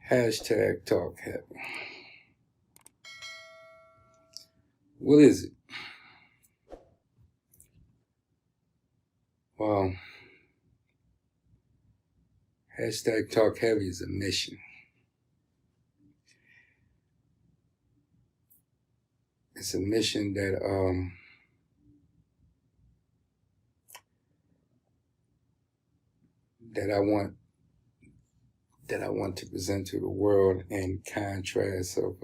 Hashtag talkheavy. What is it? Well, hashtag talkheavy is a mission. It's a mission that I want to present to the world in contrast of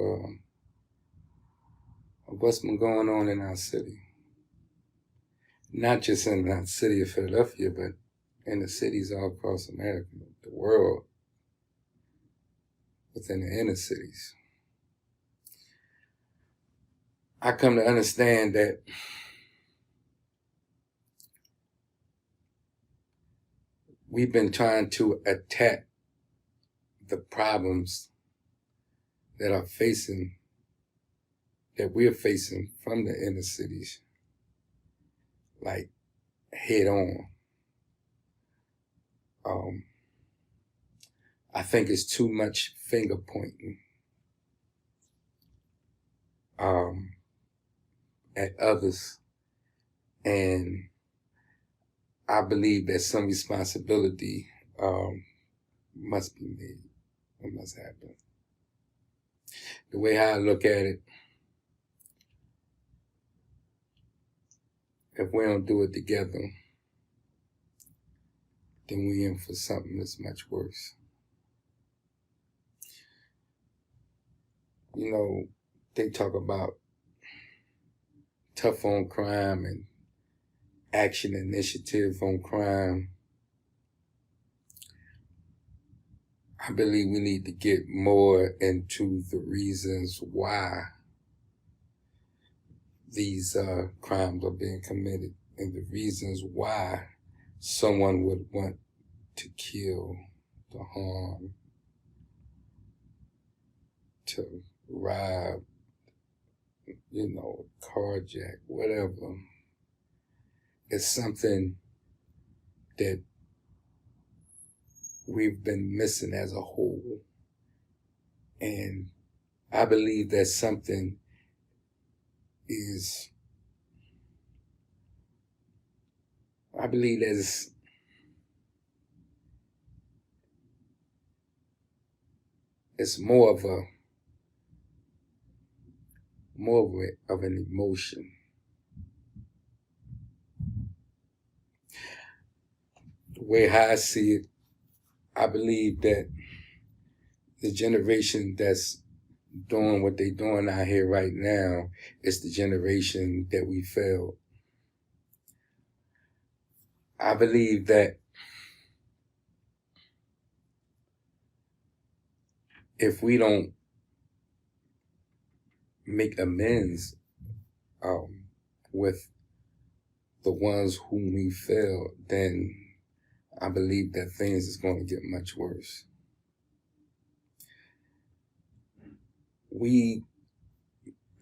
what's been going on in our city. Not just in the city of Philadelphia, but in the cities all across America, the world, within the inner cities. I come to understand that we've been trying to attack the problems that we're facing from the inner cities, like head on. I think it's too much finger pointing at others, and I believe that some responsibility must be made. It must happen. The way I look at it, if we don't do it together, then we're in for something that's much worse. You know, they talk about tough on crime and action initiative on crime. I believe we need to get more into the reasons why these crimes are being committed and the reasons why someone would want to kill, to harm, to rob, carjack, whatever. It's something that we've been missing as a whole. And I believe that something it's more of an emotion. The way I see it, I believe that the generation that's doing what they're doing out here right now is the generation that we failed. I believe that if we don't make amends with the ones whom we failed, then I believe that things is going to get much worse.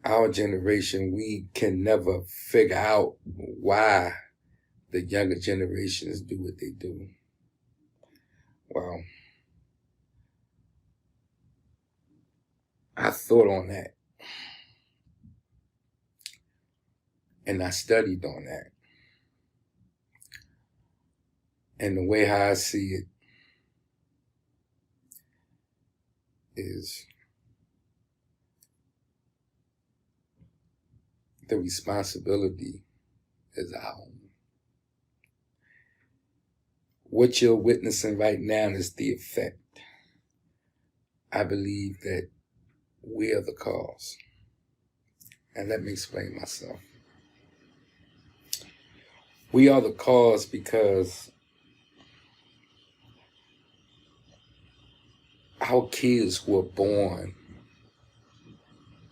Our generation, we can never figure out why the younger generations do what they do. Well, I thought on that. And I studied on that. And the way how I see it is the responsibility is our own. What you're witnessing right now is the effect. I believe that we are the cause. And let me explain myself. We are the cause because our kids were born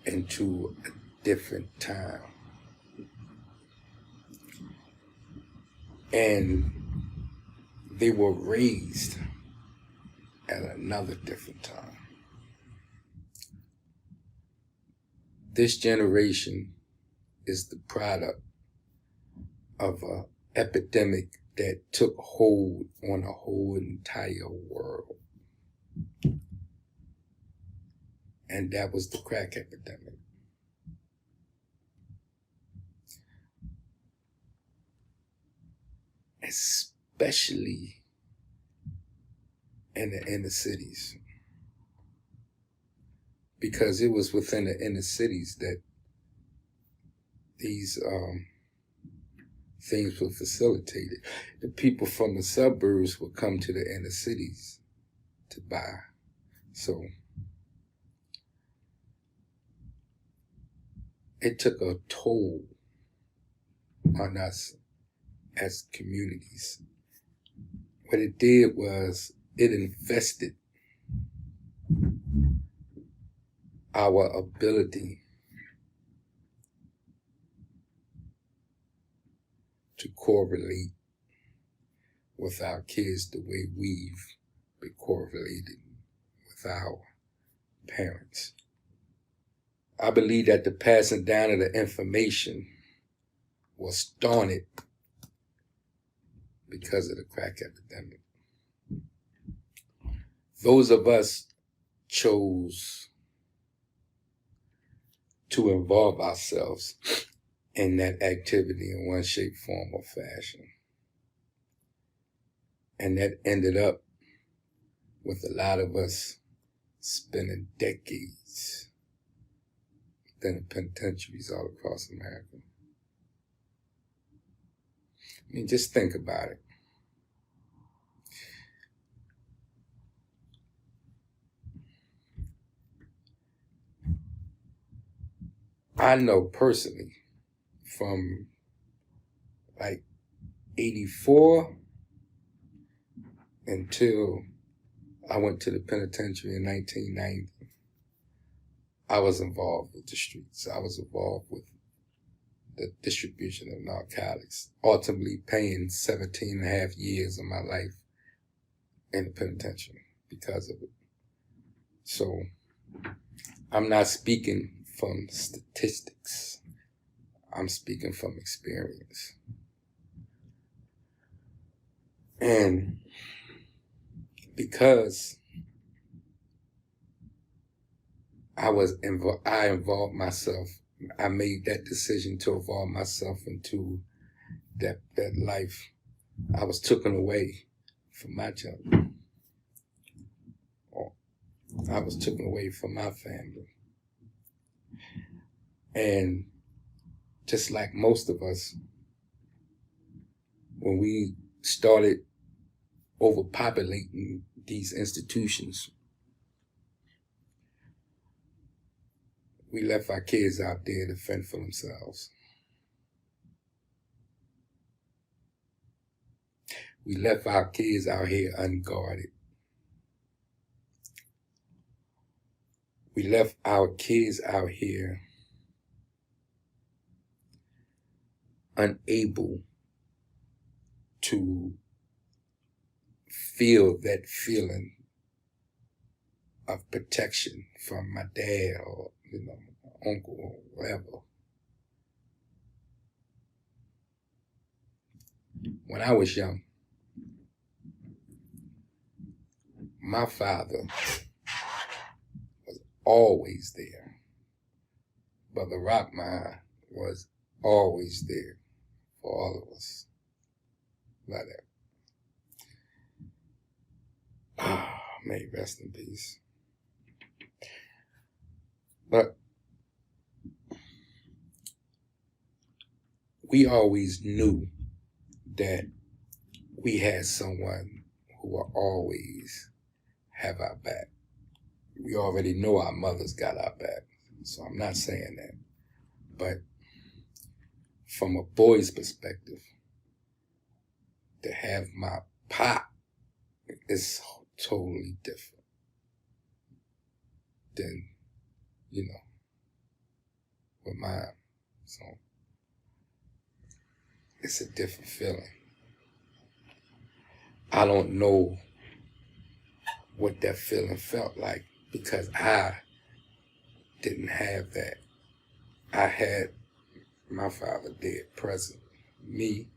into a different time. And they were raised at another different time. This generation is the product of an epidemic that took hold on a whole entire world. and that was the crack epidemic. Especially in the inner cities, because it was within the inner cities that these things were facilitated. The people from the suburbs would come to the inner cities to buy. So it took a toll on us as communities. What it did was it invested our ability to correlate with our kids the way we've been correlated with our parents. I believe that the passing down of the information was stunted because of the crack epidemic. Those of us chose to involve ourselves in that activity in one shape, form, or fashion. And that ended up with a lot of us spending decades in the penitentiaries all across America. I mean, just think about it. I know personally from like 84 until I went to the penitentiary in 1990, I was involved with the streets. I was involved with the distribution of narcotics, ultimately paying 17 and a half years of my life in the penitentiary because of it. So I'm not speaking from statistics. I'm speaking from experience. And because I involved myself, I made that decision to involve myself into that life. I was taken away from my children. I was taken away from my family. And just like most of us, when we started overpopulating these institutions, we left our kids out there to fend for themselves. We left our kids out here unguarded. We left our kids out here unable to feel that feeling of protection from my dad or, my uncle or whatever. When I was young, my father was always there. Brother Rockmire was always there for all of us. Like that. May he rest in peace. But we always knew that we had someone who will always have our back. We already know our mothers got our back, so I'm not saying that. But from a boy's perspective, to have my pop is totally different than, with mine. So it's a different feeling. I don't know what that feeling felt like because I didn't have that. I had my father dead present. Me,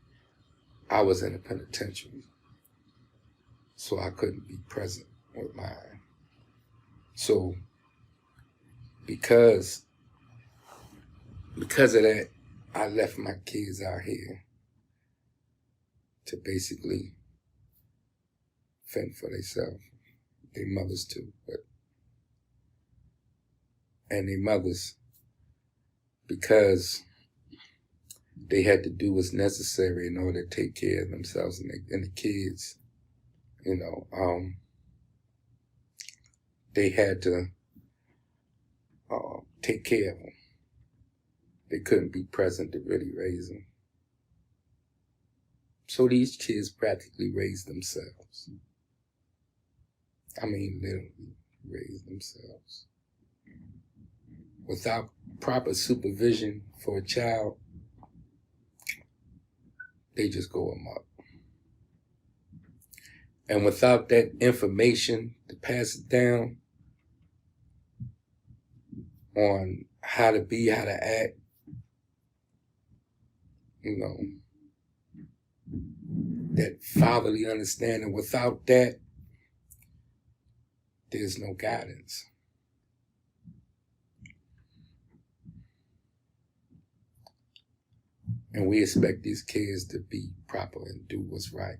I was in a penitentiary, so I couldn't be present with mine. So because of that, I left my kids out here to basically fend for themselves. Their mothers too, and their mothers, because they had to do what's necessary in order to take care of themselves and the kids. They had to take care of them. They couldn't be present to really raise them. So these kids practically raised themselves. I mean, literally raised themselves. Without proper supervision for a child, they just go amok. And without that information to pass it down on how to be, how to act, that fatherly understanding, without that, there's no guidance. And we expect these kids to be proper and do what's right.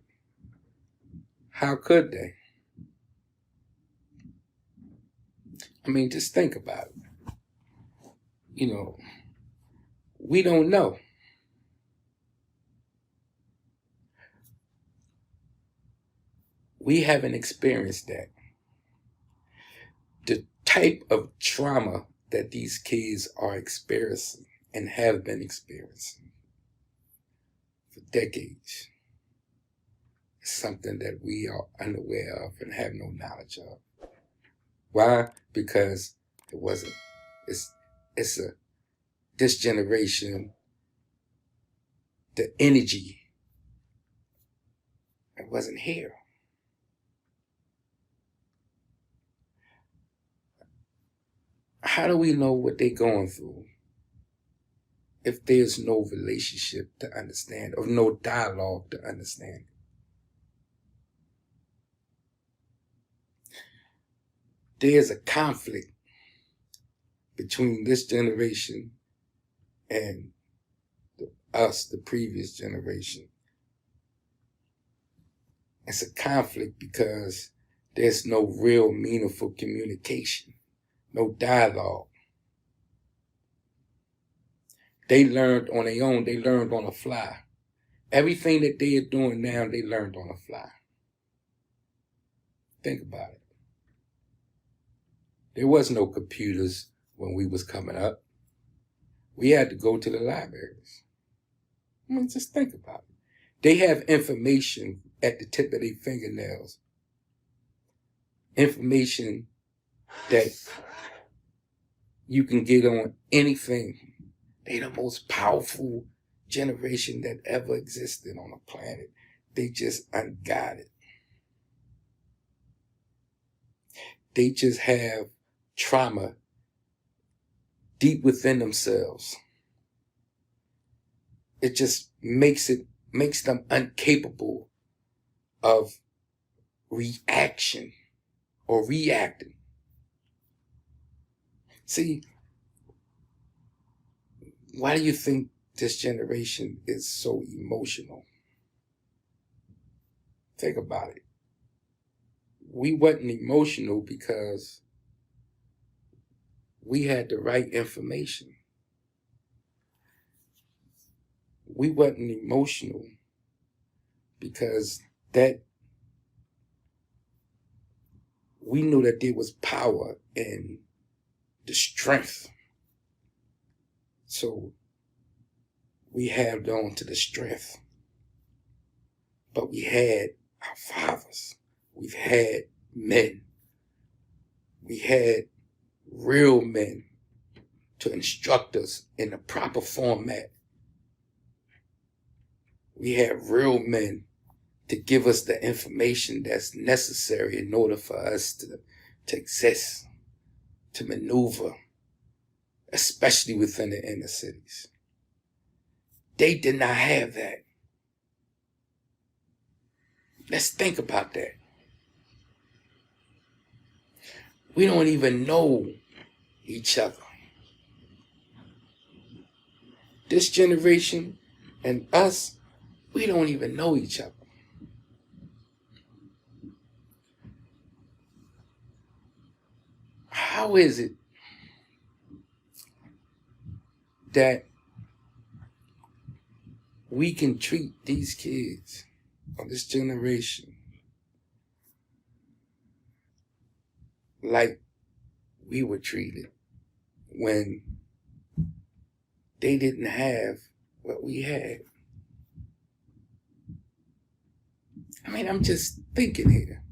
How could they? I mean, just think about it. We don't know. We haven't experienced that. The type of trauma that these kids are experiencing and have been experiencing for decades is something that we are unaware of and have no knowledge of. Why? Because this generation, the energy, it wasn't here. How do we know what they're going through if there's no relationship to understand, or no dialogue to understand? There's a conflict between this generation and us, the previous generation. It's a conflict because there's no real meaningful communication, no dialogue. They learned on their own. They learned on the fly. Everything that they are doing now, they learned on the fly. Think about it. There was no computers when we was coming up. We had to go to the libraries. I mean, just think about it. They have information at the tip of their fingernails. Information that you can get on anything. They're the most powerful generation that ever existed on the planet. They just unguided. They just have trauma deep within themselves. It just makes them incapable of reaction or reacting. See, why do you think this generation is so emotional? Think about it. We wasn't emotional because we had the right information. We wasn't emotional because we knew that there was power in the strength. So we held on to the strength. But we had our fathers. We've had men. We had real men to instruct us in the proper format. We had real men to give us the information that's necessary in order for us to exist, to maneuver, especially within the inner cities. They did not have that. Let's think about that. We don't even know each other. This generation and us, we don't even know each other. How is it that we can treat these kids of this generation like we were treated when they didn't have what we had? I mean, I'm just thinking here,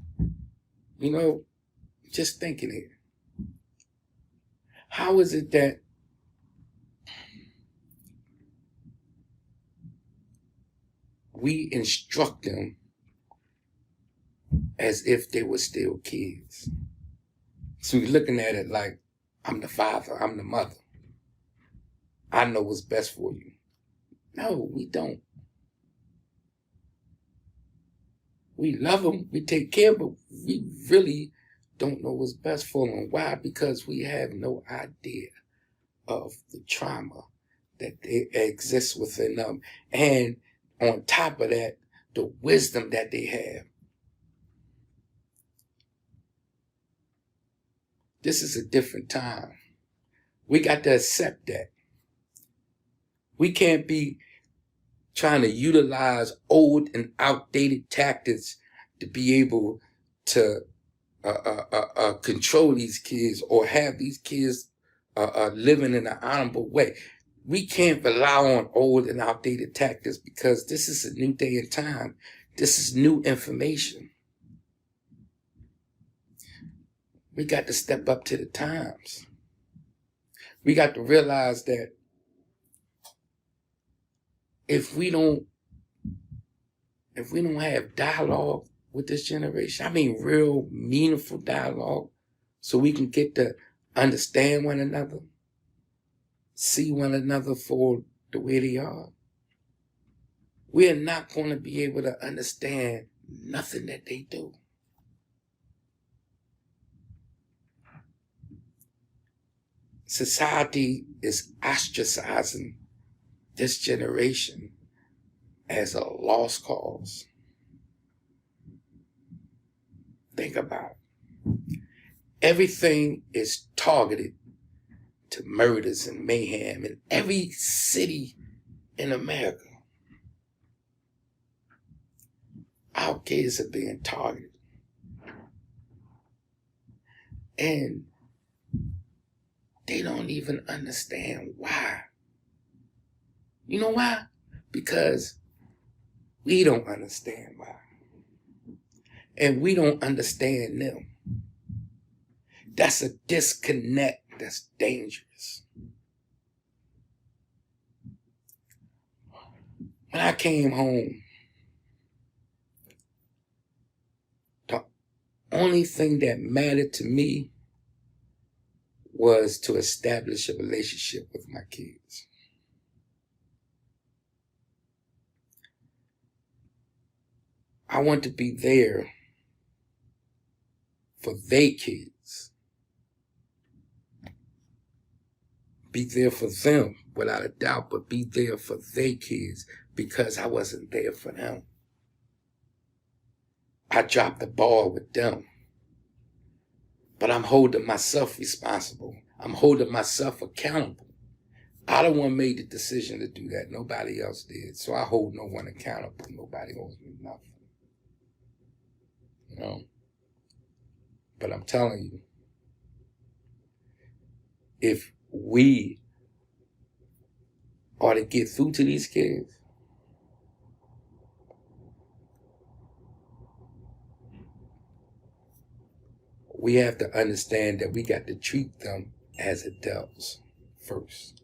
just thinking here. How is it that we instruct them as if they were still kids? So we're looking at it like, I'm the father, I'm the mother. I know what's best for you. No, we don't. We love them, we take care, but we really don't know what's best for them. Why? Because we have no idea of the trauma that exists within them. And on top of that, the wisdom that they have. This is a different time. We got to accept that. We can't be trying to utilize old and outdated tactics to be able to control these kids or have these kids living in an honorable way. We can't rely on old and outdated tactics because this is a new day and time. This is new information. We got to step up to the times. We got to realize that if we don't have dialogue with this generation, I mean real meaningful dialogue, so we can get to understand one another, see one another for the way they are, we are not going to be able to understand nothing that they do. Society is ostracizing this generation as a lost cause. Think about it. Everything is targeted to murders and mayhem in every city in America. Our kids are being targeted. And they don't even understand why. You know why? Because we don't understand why. And we don't understand them. That's a disconnect that's dangerous. When I came home, the only thing that mattered to me was to establish a relationship with my kids. I want to be there for their kids. Be there for them, without a doubt, but be there for their kids because I wasn't there for them. I dropped the ball with them. But I'm holding myself responsible. I'm holding myself accountable. I the one made the decision to do that. Nobody else did. So I hold no one accountable. Nobody owes me nothing. You know? But I'm telling you, if we are to get through to these kids, we have to understand that we got to treat them as adults first.